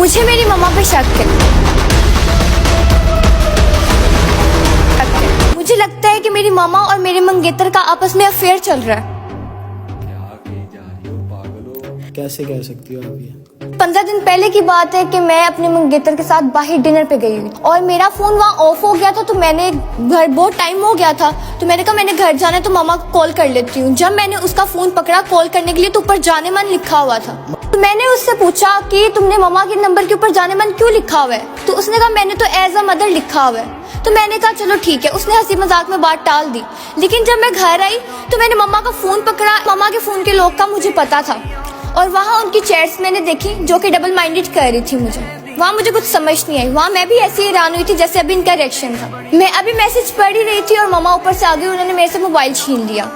मुझे मेरी मम्मा पे शक है। मुझे लगता है कि मेरी मामा और मेरे मंगेतर का आपस में अफेयर चल रहा है। कैसे कह सकती हो आप ये? 15 दिन पहले की बात है कि मैं अपने मंगेतर के साथ बाहर डिनर पे गई हुई और मेरा फोन वहाँ ऑफ हो गया था, तो मैंने घर बहुत टाइम हो गया था, तो मैंने कहा मैंने घर जाना है तो मामा को कॉल कर लेती हूँ। जब मैंने उसका फोन पकड़ा कॉल करने के लिए तो ऊपर जाने मन लिखा हुआ था। तो मैंने उससे पूछा कि तुमने मामा के नंबर के ऊपर जाने मन क्यों लिखा हुआ है? तो उसने कहा मैंने तो एज अ मदर लिखा हुआ है। तो मैंने कहा चलो ठीक है, उसने हंसी मजाक में बात टाल दी। लेकिन जब मैं घर आई तो मैंने मम्मा का फोन पकड़ा, मम्मा के फोन के लॉक का मुझे पता था और वहाँ उनकी चैट्स मैंने देखी जो कि डबल माइंडेड कर रही थी। वहाँ मुझे कुछ समझ नहीं आई। वहाँ मैं भी ऐसी हैरान हुई थी जैसे अभी इनका रिएक्शन था। मैं अभी मैसेज पढ़ ही रही थी और मम्मा ऊपर से आ गई, उन्होंने मेरे से मोबाइल छीन लिया।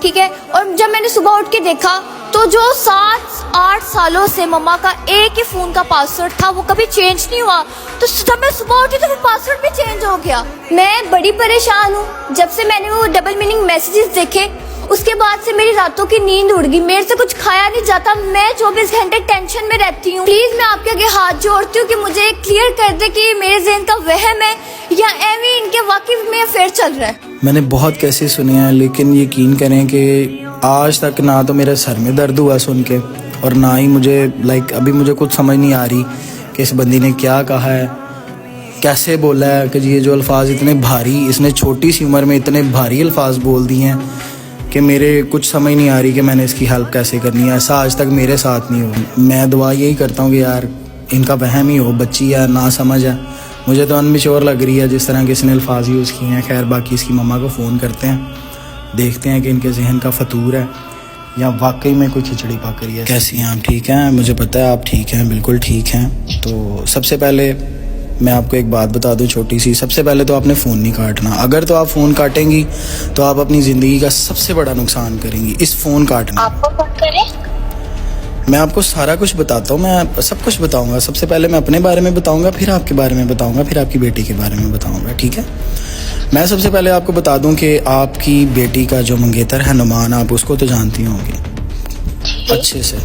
ठीक है, और जब मैंने सुबह उठ के देखा तो जो 7-8 सालों से मम्मा का एक ही फोन का पासवर्ड था वो कभी चेंज नहीं हुआ, तो जब मैं सुबह उठी तो वो पासवर्ड भी चेंज हो गया। मैं बड़ी परेशान हूँ। जब से मैंने वो डबल मीनिंग मैसेजेस देखे उसके बाद से मेरी रातों की नींद उड़ गई, मेरे से कुछ खाया नहीं जाता, मैं 24 घंटे टेंशन में रहती हूँ। प्लीज मैं आपके आगे हाथ जोड़ती हूँ कि मुझे क्लियर कर दे कि मेरे ज़हन का वहम है या एवी इनके वाकिफ में अफेयर चल रहा है। मैंने बहुत कैसे सुने हैं, लेकिन यकीन करें कि आज तक ना तो मेरे सर में दर्द हुआ सुन के और ना ही मुझे अभी मुझे कुछ समझ नहीं आ रही कि इस बंदी ने क्या कहा है, कैसे बोला है कि ये जो अल्फाज इतने भारी, इसने छोटी सी उम्र में इतने भारी अल्फाज बोल दिए हैं कि मेरे कुछ समझ नहीं आ रही कि मैंने इसकी हेल्प कैसे करनी है। ऐसा आज तक मेरे साथ नहीं हुआ। मैं दुआ यही करता हूँ कि यार इनका वहम ही हो, बच्ची है, ना समझ है। मुझे तो अनमिच्योर लग रही है जिस तरह के इसने अल्फाज यूज़ किए हैं। खैर बाकी इसकी मम्मा को फ़ोन करते हैं, देखते हैं कि इनके जहन का फतूर है या वाकई में कोई खिचड़ी पक रही है। कैसी हैं आप? ठीक हैं? मुझे पता है आप ठीक हैं, बिल्कुल ठीक हैं। तो सबसे पहले मैं आपको एक बात बता दूं छोटी सी। सबसे पहले तो आपने फ़ोन नहीं काटना। अगर तो आप फ़ोन काटेंगी तो आप अपनी ज़िंदगी का सबसे बड़ा नुकसान करेंगी। इस फ़ोन काटना आपको फोन करें? मैं आपको सारा कुछ बताता हूँ, मैं सब कुछ बताऊँगा। सबसे पहले मैं अपने बारे में बताऊँगा, फिर आपके बारे में बताऊँगा, फिर आपकी बेटी के बारे में बताऊँगा, ठीक है? मैं सबसे पहले आपको बता दूं कि आपकी बेटी का जो मंगेतर है नुमान, आप उसको तो जानती होंगी अच्छे से।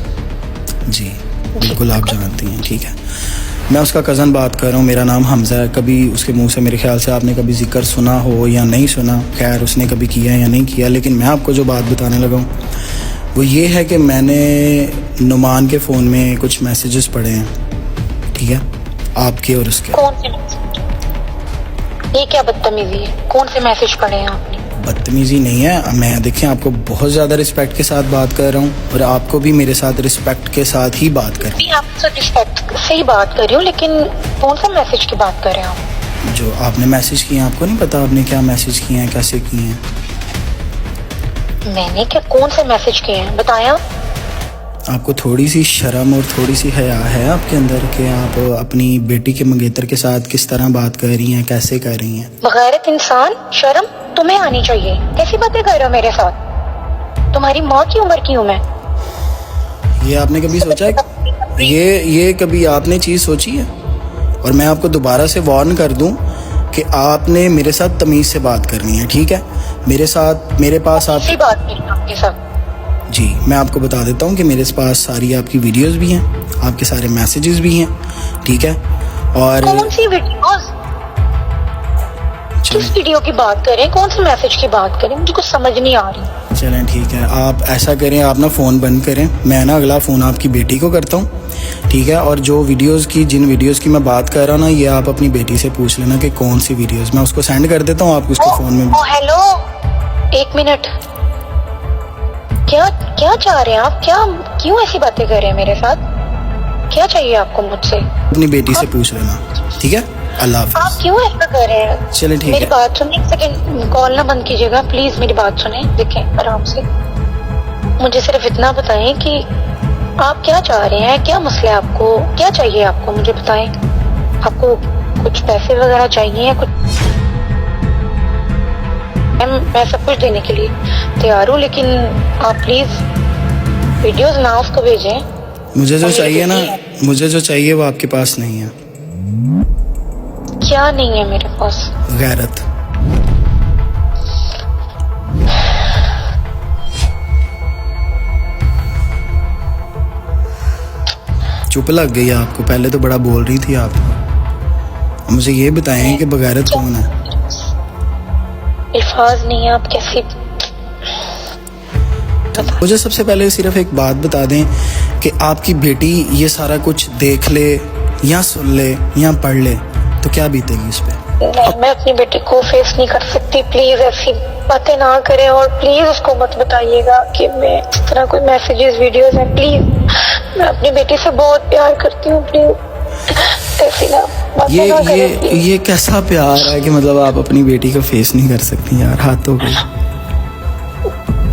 जी बिल्कुल आप जानती हैं, ठीक है। मैं उसका कज़न बात कर रहा हूँ, मेरा नाम हमज़ा है। कभी उसके मुंह से मेरे ख्याल से आपने कभी जिक्र सुना हो या नहीं सुना, खैर उसने कभी किया या नहीं किया, लेकिन मैं आपको जो बात बताने लगा हूँ वो ये है कि मैंने नुमान के फ़ोन में कुछ मैसेजेस पढ़े हैं, ठीक है, आपके और उसके। कौन से मैसेज? ये क्या बदतमीजी है? कौन से मैसेज पढ़े हैं आपने? बदतमीजी नहीं है, मैं देखें आपको बहुत ज़्यादा रिस्पेक्ट के साथ बात कर रहा हूँ और आपको भी मेरे साथ रिस्पेक्ट के साथ ही बात कर। मैं आपसे रिस्पेक्ट से ही बात कर रही हूँ, लेकिन कौन सा मैसेज की बात कर रहे हैं आप? जो आपने मैसेज किए हैं, आपको नहीं पता आपने क्या मैसेज किए हैं, कैसे किए हैं? मैंने क्या, कौन से मैसेज किए हैं बताया? आपको थोड़ी सी शर्म और थोड़ी सी हया है आपके अंदर कि आप अपनी बेटी के मंगेतर के साथ किस तरह बात कर रही हैं, कैसे कर रही हैं? बगैरत इंसान, शर्म तुम्हें आनी चाहिए। कैसी बातें कर रहे हो मेरे साथ? तुम्हारी माँ की उम्र की हूँ मैं। ये आपने कभी सोचा है? ये कभी आपने चीज़ सोची है? और मैं आपको दोबारा से वार्न कर दूं कि आपने मेरे साथ तमीज़ से बात करनी है, ठीक है? मेरे साथ, मेरे पास आप बात की आपके साथ। जी मैं आपको बता देता हूँ कि मेरे पास सारी आपकी वीडियोस भी हैं, आपके सारे मैसेजेस भी हैं, ठीक है? और कौन सी वीडियोस? किस वीडियो की बात करें, कौन से मैसेज की बात करें? मुझे कुछ समझ नहीं आ रही। चलें ठीक है, आप ऐसा करें, आप ना फ़ोन बंद करें, मैं ना अगला फ़ोन आपकी बेटी को करता हूँ, ठीक है? और जो वीडियोस की, जिन वीडियोस की मैं बात कर रहा हूँ ना, ये आप अपनी बेटी से पूछ लेना कि कौन सी वीडियोस, मैं उसको सेंड कर देता हूँ, आप उसके फ़ोन में। हेलो, एक मिनट, क्या क्या चाह रहे हैं आप? क्या, क्यों ऐसी बातें कर रहे हैं मेरे साथ? क्या चाहिए आपको मुझसे? अपनी बेटी से पूछ लेना, ठीक है? अल्लाह हाफ़िज़। आप क्यों ऐसा कर रहे हैं? चलें ठीक मेरी है। बात सुनिए, एक सेकंड, कॉल ना बंद कीजिएगा प्लीज, मेरी बात सुने, देखें आराम से। मुझे सिर्फ इतना बताएं कि आप क्या चाह रहे हैं, क्या मसला है आपको, क्या चाहिए आपको, मुझे बताएं। आपको कुछ पैसे वगैरह चाहिए या कुछ? मैं सब कुछ देने के लिए तैयार हूँ, लेकिन आप प्लीज वीडियोस ना उसको भेजें। मुझे जो चाहिए ना, मुझे जो चाहिए वो आपके पास नहीं है। क्या नहीं है मेरे पास? गैरत। चुप लग गई आपको? पहले तो बड़ा बोल रही थी आप। मुझे ये बताएं कि बगैरत कौन है? अल्फाज नहीं है, आप कैसी। मुझे सबसे पहले सिर्फ एक बात बता दें कि आपकी बेटी ये सारा कुछ देख ले या सुन ले या पढ़ ले तो क्या बीतेगी इस पे? नहीं, मैं अपनी बेटी को फेस नहीं कर सकती। प्लीज ऐसी बातें ना करें और प्लीज उसको मत बताइएगा कि मैं इस तरह कोई मैसेजेस वीडियोस हैं। प्लीज, मैं अपनी बेटी से बहुत प्यार करती हूँ। प्लीज ऐसी ना बातें ना करें, प्लीज। ये कैसा प्यार है कि मतलब आप अपनी बेटी को फेस नहीं कर सकती यार? हाथ हो गई।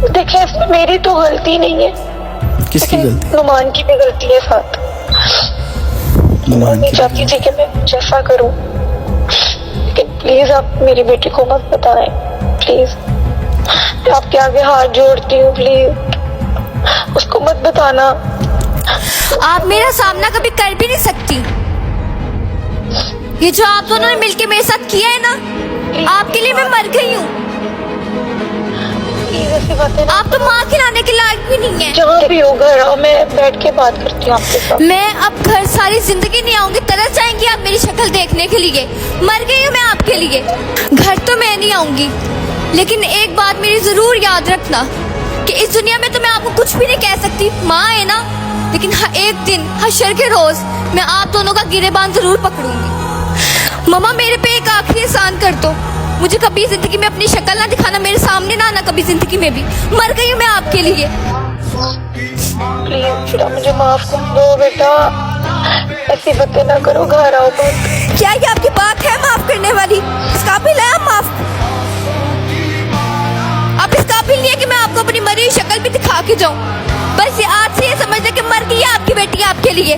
देखिए, इसमें मेरी तो गलती नहीं है। किसकी गलती? नुमान की भी गलती है साथ। नुमान मैं की चाहती थी कि मैं जैसा करूं, लेकिन प्लीज आप मेरी बेटी को मत बताएं। प्लीज, मैं आपके आगे हाथ जोड़ती हूँ, प्लीज उसको मत बताना। आप मेरा सामना कभी कर भी नहीं सकती। ये जो आप दोनों ने मिलके मेरे साथ किया है ना, आपके लिए मैं मर गई हूँ। प्लीज ऐसी बातें ना। आप तो माँ खिलाने के लायक भी नहीं है। जहाँ भी हो घर आओ, मैं बैठ के बात करती हूँ आपके साथ। मैं अब घर सारी जिंदगी नहीं आऊंगी, तरस जाएंगी आप मेरी शक्ल देखने के लिए। मर गई हूँ मैं आपके लिए। घर तो मैं नहीं आऊंगी, लेकिन एक बात मेरी जरूर याद रखना कि इस दुनिया में तो मैं आपको कुछ भी नहीं कह सकती, माँ है ना, लेकिन एक दिन हशर के रोज मैं आप दोनों का गिरेबान जरूर पकड़ूंगी। मम्मा, मेरे पे एक आखिरी एहसान कर दो, मुझे कभी जिंदगी में अपनी शक्ल ना दिखाना, मेरे सामने ना आना कभी जिंदगी में भी। मर गई हूँ मैं आपके लिए। प्लीज बेटा, मुझे माफ कर दो बेटा, ऐसी बातें ना करो, घर आओ बस। क्या ये आपकी बात है माफ करने वाली? इस काबिल है आप माफ? आप इस काबिल नहीं है कि मैं आपको अपनी मरी हुई शक्ल भी दिखा के जाऊं? बस ये आज से ये समझ ले कि मर गई है आपकी बेटी आपके लिए।